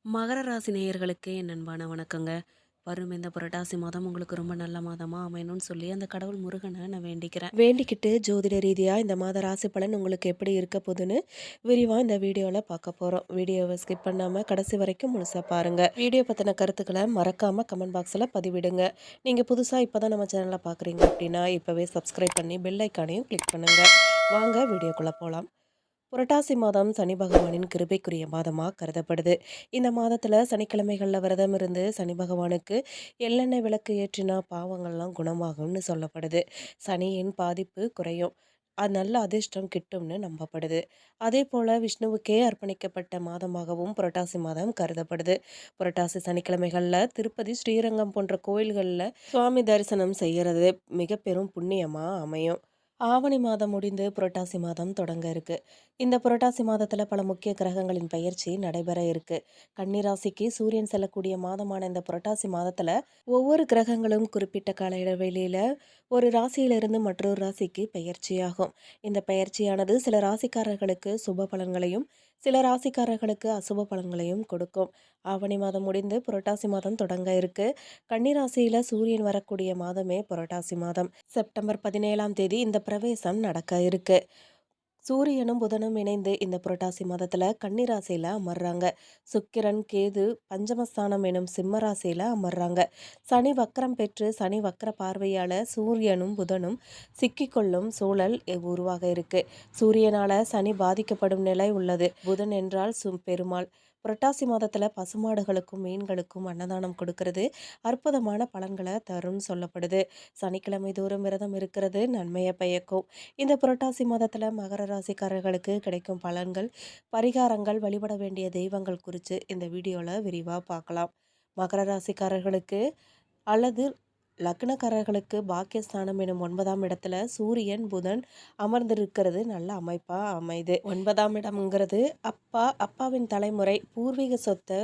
மகர ராசி நேயர்களுக்கு என் அன்பான வணக்கங்க. வரும் இந்த புரட்டாசி மாதம் உங்களுக்கு ரொம்ப நல்ல மாதமா அமையணும்னு சொல்லி அந்த கடவுள் முருகனை நான் வேண்டிக்கிறேன். வேண்டிக்கிட்டு ஜோதிட ரீதியா இந்த மாத ராசி பலன் உங்களுக்கு எப்படி இருக்க போகுதுன்னு விரிவா இந்த வீடியோல பார்க்க போறோம். வீடியோவை ஸ்கிப் பண்ணாம கடைசி வரைக்கும் முழுசா பாருங்க. வீடியோ பத்தின கருத்துக்களை மறக்காம கமெண்ட் பாக்ஸ்ல பதிவிடுங்க. நீங்க புதுசா இப்பதான் நம்ம சேனலை பார்க்குறீங்க அப்படின்னா இப்பவே சப்ஸ்கிரைப் பண்ணி பெல் ஐக்கானையும் கிளிக் பண்ணுங்க. வாங்க வீடியோக்குள்ள போலாம். புரட்டாசி மாதம் சனி பகவானின் கிருபைக்குரிய மாதமாக கருதப்படுது. இந்த மாதத்தில் சனிக்கிழமைகளில் விரதம் இருந்து சனி பகவானுக்கு எள்ளெண்ணெய் விளக்கு ஏற்றினா பாவங்கள்லாம் குணமாகும்னு சொல்லப்படுது. சனியின் பாதிப்பு குறையும். அது நல்ல அதிர்ஷ்டம் கிட்டும்னு நம்பப்படுது. அதே போல விஷ்ணுவுக்கே அர்ப்பணிக்கப்பட்ட மாதமாகவும் புரட்டாசி மாதம் கருதப்படுது. புரட்டாசி சனிக்கிழமைகளில் திருப்பதி, ஸ்ரீரங்கம் போன்ற கோயில்களில் சுவாமி தரிசனம் செய்யறது மிக பெரும் புண்ணியமாக அமையும். ஆவணி மாதம் முடிந்து புரட்டாசி மாதம் தொடங்க இருக்கு. இந்த புரட்டாசி மாதத்துல பல முக்கிய கிரகங்களின் பெயர்ச்சி நடைபெற இருக்கு. கன்னிராசிக்கு சூரியன் செல்லக்கூடிய மாதமான இந்த புரட்டாசி மாதத்துல ஒவ்வொரு கிரகங்களும் குறிப்பிட்ட கால இடைவெளியில ஒரு ராசியிலிருந்து மற்றொரு ராசிக்கு பெயர்ச்சியாகும். இந்த பெயர்ச்சியானது சில ராசிக்காரர்களுக்கு சுப பலன்களையும் சில ராசிக்காரர்களுக்கு அசுப பலன்களையும் கொடுக்கும். ஆவணி மாதம் முடிந்து புரட்டாசி மாதம் தொடங்க இருக்கு. கன்னிராசியில சூரியன் வரக்கூடிய மாதமே புரட்டாசி மாதம். செப்டம்பர் 17ஆம் தேதி இந்த பிரவேசம் நடக்க இருக்கு. சூரியனும் புதனும் இணைந்து இந்த புரட்டாசி மாதத்துல கன்னிராசியில அமர்றாங்க. சுக்கிரன் கேது பஞ்சமஸ்தானம் எனும் சிம்ம ராசியில அமர்றாங்க. சனி வக்கரம் பெற்று சனி வக்கர பார்வையால சூரியனும் புதனும் சிக்கிக்கொள்ளும் சூழல் உருவாக இருக்கு. சூரியனால சனி பாதிக்கப்படும் நிலை உள்ளது. புதன் என்றால் பெருமாள். புரட்டாசி மாதத்துல பசுமாடுகளுக்கும் மீன்களுக்கும் அன்னதானம் கொடுக்கறது அற்புதமான பலன்களை தரும்னு சொல்லப்படுது. சனிக்கிழமை தோறும் விரதம் இருக்கிறது நன்மையை பயக்கும். இந்த புரட்டாசி மாதத்துல மகர ராசிக்காரர்களுக்கு கிடைக்கும் பலன்கள், பரிகாரங்கள், வழிபட வேண்டிய தெய்வங்கள் குறித்து இந்த வீடியோல விரிவா பார்க்கலாம். மகர ராசிக்காரர்களுக்கு அல்லது லக்னக்காரர்களுக்கு பாக்கியஸ்தானம் எனும் 9ஆம் இடத்துல சூரியன் புதன் அமர்ந்திருக்கிறது நல்ல அமைப்பா அமைது. 9ஆம் இடம்ங்கிறது அப்பாவின் தலைமுறை பூர்வீக சொத்தை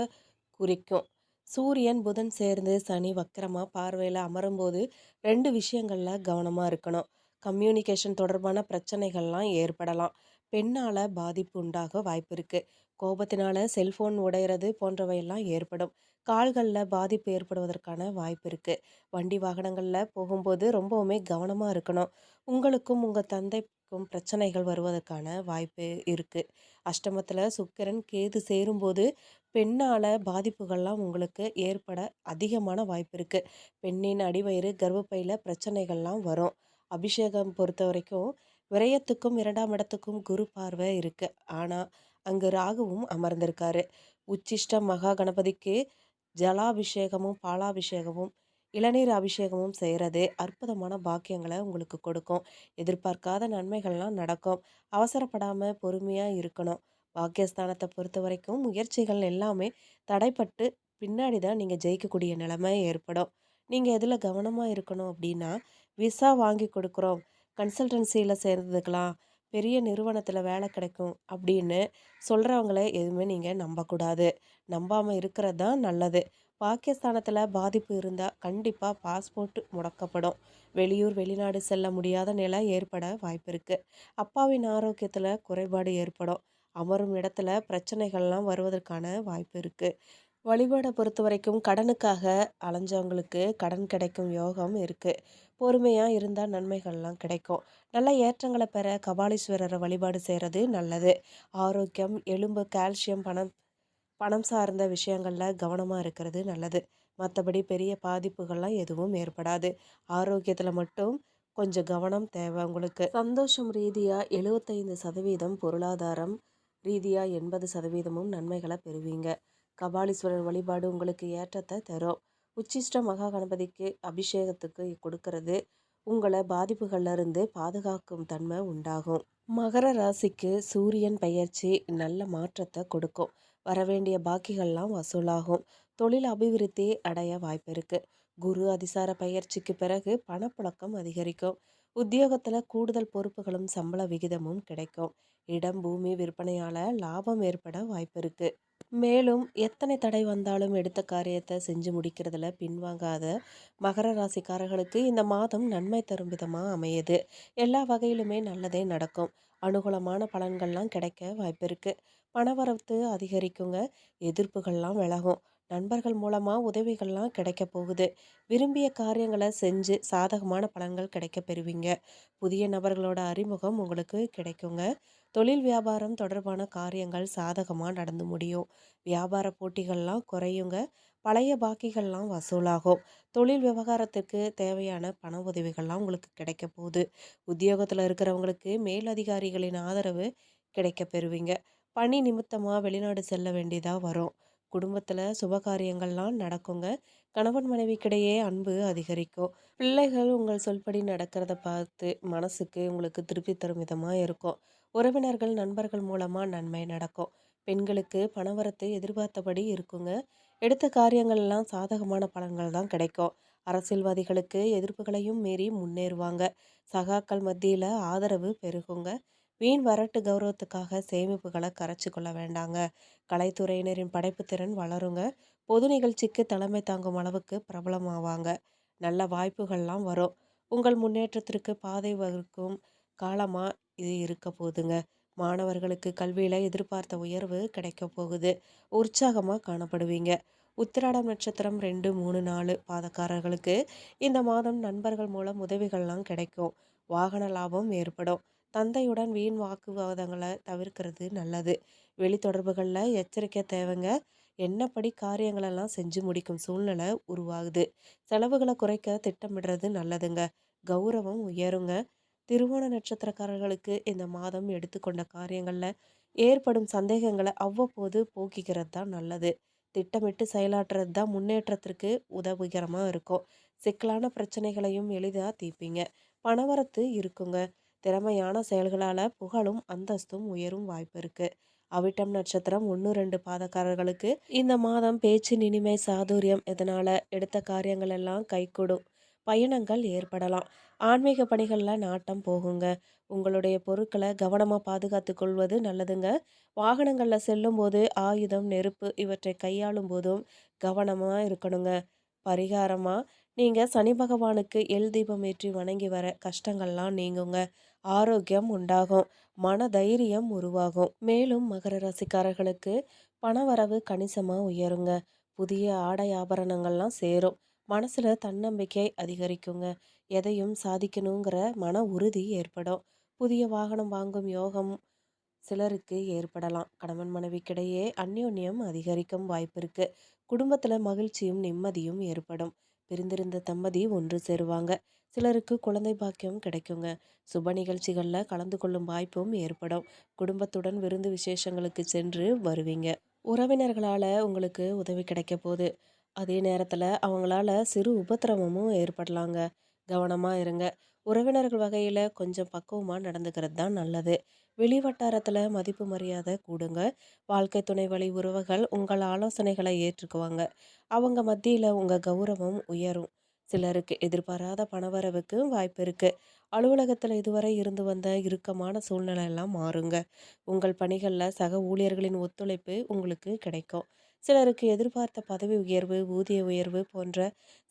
குறிக்கும். சூரியன் புதன் சேர்ந்து சனி வக்கரமா பார்வையில் அமரும்போது 2 விஷயங்கள்ல கவனமா இருக்கணும். கம்யூனிகேஷன் தொடர்பான பிரச்சனைகள்லாம் ஏற்படலாம். பெண்ணால பாதிப்பு உண்டாக வாய்ப்பு இருக்கு. கோபத்தினால செல்போன் உடையிறது போன்றவையெல்லாம் ஏற்படும். கால்களில் பாதிப்பு ஏற்படுவதற்கான வாய்ப்பு இருக்கு. வண்டி வாகனங்களில் போகும்போது ரொம்பவுமே கவனமாக இருக்கணும். உங்களுக்கும் உங்கள் தந்தைக்கும் பிரச்சனைகள் வருவதற்கான வாய்ப்பு இருக்கு. அஷ்டமத்தில் சுக்கிரன் கேது சேரும்போது பெண்ணால் பாதிப்புகள்லாம் உங்களுக்கு ஏற்பட அதிகமான வாய்ப்பு இருக்கு. பெண்ணின் அடிவயிறு கர்ப்பப்பையில் பிரச்சனைகள்லாம் வரும். அபிஷேகம் பொறுத்த வரைக்கும் விரயத்துக்கும் 2ஆம் இடத்துக்கும் குரு பார்வை இருக்கு. ஆனால் அங்கு ராகுவும் அமர்ந்திருக்காரு. உச்சிஷ்ட மகா கணபதிக்கு ஜலாபிஷேகமும் பாலாபிஷேகமும் இளநீர் அபிஷேகமும் செய்கிறது அற்புதமான பாக்கியங்களை உங்களுக்கு கொடுக்கும். எதிர்பார்க்காத நன்மைகள்லாம் நடக்கும். அவசரப்படாமல் பொறுமையாக இருக்கணும். பாக்கியஸ்தானத்தை பொறுத்த வரைக்கும் முயற்சிகள் எல்லாமே தடைப்பட்டு பின்னாடி தான் நீங்கள் ஜெயிக்கக்கூடிய நிலைமை ஏற்படும். நீங்கள் எதில் கவனமாக இருக்கணும் அப்படின்னா, விசா வாங்கி கொடுக்குறோம், கன்சல்டன்சியில் சேர்ந்துக்கலாம், பெரிய நிறுவனத்தில் வேலை கிடைக்கும் அப்படின்னு சொல்கிறவங்கள எதுவுமே நீங்கள் நம்பக்கூடாது. நம்பாமல் இருக்கிறது தான் நல்லது. பாகிஸ்தானத்தில் பாதிப்பு இருந்தால் கண்டிப்பாக பாஸ்போர்ட் முடக்கப்படும். வெளியூர் வெளிநாடு செல்ல முடியாத நிலை ஏற்பட வாய்ப்பு இருக்குது. அப்பாவின் ஆரோக்கியத்தில் குறைபாடு ஏற்படும். அமரும் இடத்துல பிரச்சனைகள்லாம் வருவதற்கான வாய்ப்பு இருக்குது. வழிபாடை பொறுத்த வரைக்கும் கடனுக்காக அலைஞ்சவங்களுக்கு கடன் கிடைக்கும் யோகம் இருக்குது. பொறுமையாக இருந்தால் நன்மைகள்லாம் கிடைக்கும். நல்ல ஏற்றங்களை பெற கபாலீஸ்வரரை வழிபாடு செய்கிறது நல்லது. ஆரோக்கியம், எலும்பு, கால்சியம், பணம் பணம் சார்ந்த விஷயங்களில் கவனமாக இருக்கிறது நல்லது. மற்றபடி பெரிய பாதிப்புகள்லாம் எதுவும் ஏற்படாது. ஆரோக்கியத்தில் மட்டும் கொஞ்சம் கவனம் தேவை உங்களுக்கு. சந்தோஷம் ரீதியாக 75%, பொருளாதாரம் ரீதியாக 80%மும் நன்மைகளை பெறுவீங்க. கபாலீஸ்வரர் வழிபாடு உங்களுக்கு ஏற்றத்தை தரும். உச்சிஷ்ட மகா கணபதிக்கு அபிஷேகத்துக்கு கொடுக்கறது உங்களை பாதிப்புகள்ல இருந்து பாதுகாக்கும் தன்மை உண்டாகும். மகர ராசிக்கு சூரியன் பெயர்ச்சி நல்ல மாற்றத்தை கொடுக்கும். வரவேண்டிய பாக்கிகள்லாம் வசூலாகும். தொழில் அபிவிருத்தி அடைய வாய்ப்பு இருக்கு. குரு அதிசார பயிற்சிக்கு பிறகு பணப்புழக்கம் அதிகரிக்கும். உத்தியோகத்தில் கூடுதல் பொறுப்புகளும் சம்பள விகிதமும் கிடைக்கும். இடம் பூமி விற்பனையால் லாபம் ஏற்பட வாய்ப்பு இருக்கு. மேலும் எத்தனை தடை வந்தாலும் எடுத்த காரியத்தை செஞ்சு முடிக்கிறதுல பின்வாங்காத மகர ராசிக்காரர்களுக்கு இந்த மாதம் நன்மை தரும் விதமாக அமையுது. எல்லா வகையிலுமே நல்லதே நடக்கும். அனுகூலமான பலன்கள்லாம் கிடைக்க வாய்ப்பு இருக்கு. பணவரத்து அதிகரிக்குங்க. எதிர்ப்புகள்லாம் விலகும். நண்பர்கள் மூலமா உதவிகள்லாம் கிடைக்க போகுது. விரும்பிய காரியங்களை செஞ்சு சாதகமான பலன்கள் கிடைக்க பெறுவீங்க. புதிய நபர்களோட அறிமுகம் உங்களுக்கு கிடைக்குங்க. தொழில் வியாபாரம் தொடர்பான காரியங்கள் சாதகமா நடந்து முடியும். வியாபார போட்டிகள்லாம் குறையுங்க. பழைய பாக்கிகள்லாம் வசூலாகும். தொழில் விவகாரத்துக்கு தேவையான பண உதவிகள்லாம் உங்களுக்கு கிடைக்க போகுது. உத்தியோகத்தில் இருக்கிறவங்களுக்கு மேலதிகாரிகளின் ஆதரவு கிடைக்க பெறுவீங்க. பணி நிமித்தமா வெளிநாடு செல்ல வேண்டியதா வரும். குடும்பத்துல சுபகாரியங்கள்லாம் நடக்குங்க. கணவன் மனைவிக்கிடையே அன்பு அதிகரிக்கும். பிள்ளைகள் உங்கள் சொல்படி நடக்கிறத பார்த்து மனசுக்கு உங்களுக்கு திருப்தி தரும் விதமா இருக்கும். உறவினர்கள் நண்பர்கள் மூலமா நன்மை நடக்கும். பெண்களுக்கு பணவரத்து எதிர்பார்த்தபடி இருக்குங்க. எடுத்த காரியங்கள் எல்லாம் சாதகமான பலன்கள் தான் கிடைக்கும். அரசியல்வாதிகளுக்கு எதிர்ப்புகளையும் மீறி முன்னேறுவாங்க. சகாக்கள் மத்தியில ஆதரவு பெருகுங்க. வீண் வரட்டு கௌரவத்துக்காக சேமிப்புகளை கரைச்சி கொள்ள வேண்டாங்க. கலைத்துறையினரின் படைப்புத்திறன் வளருங்க. பொது நிகழ்ச்சிக்கு தலைமை தாங்கும் அளவுக்கு பிரபலமாவாங்க. நல்ல வாய்ப்புகள்லாம் வரும். உங்கள் முன்னேற்றத்திற்கு பாதை வகுக்கும் காலமா இது இருக்க போகுதுங்க. மாணவர்களுக்கு கல்வியில எதிர்பார்த்த உயர்வு கிடைக்க போகுது. உற்சாகமா காணப்படுவீங்க. உத்திராடம் நட்சத்திரம் 2, 3, 4 பாதக்காரர்களுக்கு இந்த மாதம் நண்பர்கள் மூலம் உதவிகள்லாம் கிடைக்கும். வாகன லாபம் ஏற்படும். தந்தையுடன் வீண் வாக்குவாதங்களை தவிர்க்கிறது நல்லது. வெளி தொடர்புகளில் எச்சரிக்கை தேவைங்க. என்னப்படி காரியங்களெல்லாம் செஞ்சு முடிக்கும் சூழ்நிலை உருவாகுது. செலவுகளை குறைக்க திட்டமிடுறது நல்லதுங்க. கௌரவம் உயருங்க. திருவோண நட்சத்திரக்காரர்களுக்கு இந்த மாதம் எடுத்துக்கொண்ட காரியங்களில் ஏற்படும் சந்தேகங்களை அவ்வப்போது போக்கிக்கிறது தான் நல்லது. திட்டமிட்டு செயலாற்றுறது தான் முன்னேற்றத்திற்கு உதவிகரமாக இருக்கும். சிக்கலான பிரச்சனைகளையும் எளிதாக தீர்ப்பீங்க. பணவரத்து இருக்குங்க. திறமையான செயல்களால் புகழும் அந்தஸ்தும் உயரும் வாய்ப்பு இருக்கு. அவிட்டம் நட்சத்திரம் 1, 2 பாதக்காரர்களுக்கு இந்த மாதம் பேச்சின் இனிமை சாதுரியம் இதனால எடுத்த காரியங்கள் எல்லாம் கைகூடும். பயணங்கள் ஏற்படலாம். ஆன்மீக பணிகளில் நாட்டம் போகுங்க. உங்களுடைய பொருட்களை கவனமாக பாதுகாத்து கொள்வது நல்லதுங்க. வாகனங்களில் செல்லும்போது ஆயுதம் நெருப்பு இவற்றை கையாளும் போதும் கவனமாக இருக்கணுங்க. பரிகாரமாக நீங்கள் சனி பகவானுக்கு எல் தீபம் ஏற்றி வணங்கி வர கஷ்டங்கள்லாம் நீங்குங்க. ஆரோக்கியம் உண்டாகும். மன தைரியம் உருவாகும். மேலும் மகர ராசிக்காரர்களுக்கு பணவரவு கணிசமாக உயருங்க. புதிய ஆடை ஆபரணங்கள்லாம் சேரும். மனசுல தன்னம்பிக்கை அதிகரிக்குங்க. எதையும் சாதிக்கணுங்கிற மன உறுதி ஏற்படும். புதிய வாகனம் வாங்கும் யோகம் சிலருக்கு ஏற்படலாம். கணவன் மனைவிக்கிடையே அந்யோன்யம் அதிகரிக்கும் வாய்ப்பு இருக்கு. குடும்பத்துல மகிழ்ச்சியும் நிம்மதியும் ஏற்படும். பிரிந்திருந்த தம்பதி ஒன்று சேருவாங்க. சிலருக்கு குழந்தை பாக்கியம் கிடைக்குங்க. சுப நிகழ்ச்சிகள்ல கலந்து கொள்ளும் வாய்ப்பும் ஏற்படும். குடும்பத்துடன் விருந்து விசேஷங்களுக்கு சென்று வருவீங்க. உறவினர்களால உங்களுக்கு உதவி கிடைக்க போகுது. அதே நேரத்துல அவங்களால சிறு உபத்திரவமும் ஏற்படலாங்க. கவனமா இருங்க. உறவினர்கள் வகையில கொஞ்சம் பக்குவமா நடந்துக்கிறது தான் நல்லது. வெளி வட்டாரத்துல மதிப்பு மரியாதை கூடுங்க. வாழ்க்கை துணை வழி உறவுகள் உங்கள் ஆலோசனைகளை ஏற்றுக்குவாங்க. அவங்க மத்தியில உங்க கௌரவம் உயரும். சிலருக்கு எதிர்பாராத பணவரவுக்கு வாய்ப்பு இருக்கு. அலுவலகத்துல இதுவரை இருந்து வந்த இறுக்கமான சூழ்நிலை எல்லாம் மாறுங்க. உங்கள் பணிகள்ல சக ஊழியர்களின் ஒத்துழைப்பு உங்களுக்கு கிடைக்கும். சிலருக்கு எதிர்பார்த்த பதவி உயர்வு, ஊதிய உயர்வு போன்ற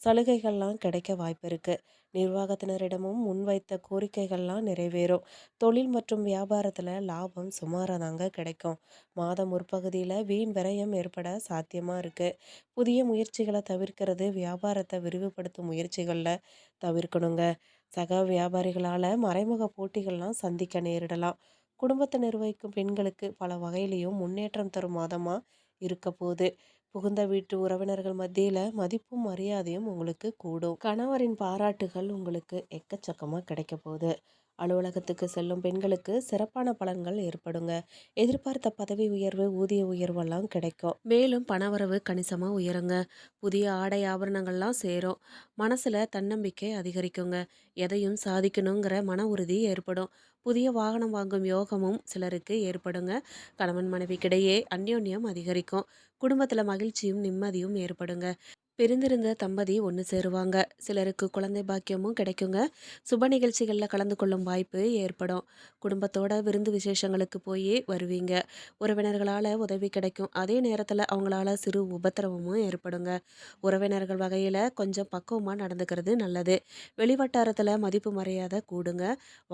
சலுகைகள்லாம் கிடைக்க வாய்ப்பு இருக்கு. நிர்வாகத்தினரிடமும் முன்வைத்த கோரிக்கைகள்லாம் நிறைவேறும். தொழில் மற்றும் வியாபாரத்தில் லாபம் சுமாராக தாங்க கிடைக்கும். மாதம் முற்பகுதியில் வீண் விரயம் ஏற்பட சாத்தியமாக இருக்குது. புதிய முயற்சிகளை தவிர்க்கிறது வியாபாரத்தை விரிவுபடுத்தும் முயற்சிகளில் தவிர்க்கணுங்க. சக வியாபாரிகளால் மறைமுக போட்டிகள்லாம் சந்திக்க நேரிடலாம். குடும்பத்தை நிர்வகிக்கும் பெண்களுக்கு பல வகையிலையும் முன்னேற்றம் தரும் மாதமாக இருக்க போகுது. புகுந்த வீட்டு உறவினர்கள் மத்தியில மதிப்பும் மரியாதையும் உங்களுக்கு கூடும். கணவரின் பாராட்டுகள் உங்களுக்கு எக்கச்சக்கமா கிடைக்க போகுது. அலுவலகத்துக்கு செல்லும் பெண்களுக்கு சிறப்பான பலன்கள் ஏற்படுங்க. எதிர்பார்த்த பதவி உயர்வு, ஊதிய உயர்வெல்லாம் கிடைக்கும். மேலும் பணவரவு கணிசமா உயருங்க. புதிய ஆடை ஆபரணங்கள்லாம் சேரும். மனசுல தன்னம்பிக்கை அதிகரிக்குங்க. எதையும் சாதிக்கணுங்கிற மன உறுதி ஏற்படும். புதிய வாகனம் வாங்கும் யோகமும் சிலருக்கு ஏற்படுங்க. கணவன் மனைவிக்கிடையே அந்யோன்யம் அதிகரிக்கும். குடும்பத்துல மகிழ்ச்சியும் நிம்மதியும் ஏற்படுங்க. பிரிந்திருந்த தம்பதி ஒன்று சேருவாங்க. சிலருக்கு குழந்தை பாக்கியமும் கிடைக்குங்க. சுப நிகழ்ச்சிகளில் கலந்து கொள்ளும் வாய்ப்பு ஏற்படும். குடும்பத்தோட விருந்து விசேஷங்களுக்கு போய் வருவீங்க. உறவினர்களால் உதவி கிடைக்கும். அதே நேரத்தில் அவங்களால சிறு உபத்திரவமும் ஏற்படுங்க. உறவினர்கள் வகையில் கொஞ்சம் பக்குவமாக நடந்துக்கிறது நல்லது. வெளிவட்டாரத்தில் மதிப்பு மரியாதை கூடுங்க.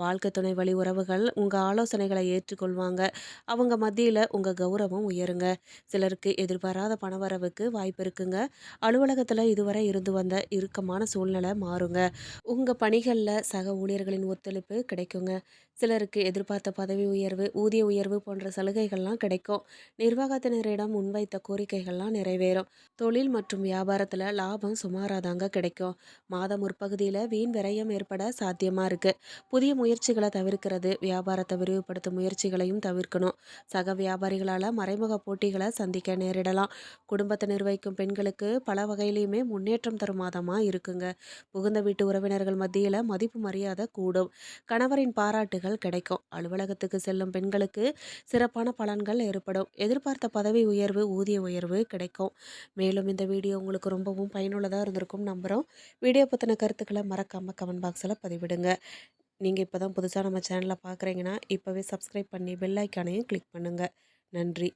வாழ்க்கை துணை வழி உறவுகள் உங்கள் ஆலோசனைகளை ஏற்றுக்கொள்வாங்க. அவங்க மத்தியில் உங்கள் கௌரவம் உயருங்க. சிலருக்கு எதிர்பாராத பணவரவுக்கு வாய்ப்பு இருக்குங்க. அலுவலகத்தில் இதுவரை இருந்து வந்த இறுக்கமான சூழ்நிலை மாறுங்க. உங்கள் பணிகளில் சக ஊழியர்களின் ஒத்துழைப்பு கிடைக்குங்க. சிலருக்கு எதிர்பார்த்த பதவி உயர்வு, ஊதிய உயர்வு போன்ற சலுகைகள்லாம் கிடைக்கும். நிர்வாகத்தினரிடம் முன்வைத்த கோரிக்கைகள்லாம் நிறைவேறும். தொழில் மற்றும் வியாபாரத்தில் லாபம் சுமாராக தாங்க கிடைக்கும். மாத முற்பகுதியில் வீண் விரயம் ஏற்பட சாத்தியமாக இருக்குது. புதிய முயற்சிகளை தவிர்க்கிறது, வியாபாரத்தை விரிவுபடுத்தும் முயற்சிகளையும் தவிர்க்கணும். சக வியாபாரிகளால் மறைமுக போட்டிகளை சந்திக்க நேரிடலாம். குடும்பத்தை நிர்வகிக்கும் பெண்களுக்கு பல வகையிலையுமே முன்னேற்றம் தரும் மாதமாக இருக்குங்க. புகுந்த வீட்டு உறவினர்கள் மத்தியில் மதிப்பு மரியாதை கூடும். கணவரின் பாராட்டுகள் கிடைக்கும். அலுவலகத்துக்கு செல்லும் பெண்களுக்கு சிறப்பான பலன்கள் ஏற்படும். எதிர்பார்த்த பதவி உயர்வு, ஊதிய உயர்வு கிடைக்கும். மேலும் இந்த வீடியோ உங்களுக்கு ரொம்பவும் பயனுள்ளதாக இருந்திருக்கும் நம்புகிறோம். வீடியோ பற்றின கருத்துக்களை மறக்காமல் கமெண்ட் பாக்ஸில் பதிவிடுங்க. நீங்கள் இப்போ தான் புதுசாக நம்ம சேனலை பார்க்குறீங்கன்னா இப்போவே சப்ஸ்கிரைப் பண்ணி பெல் ஐக்கானையும் கிளிக் பண்ணுங்கள். நன்றி.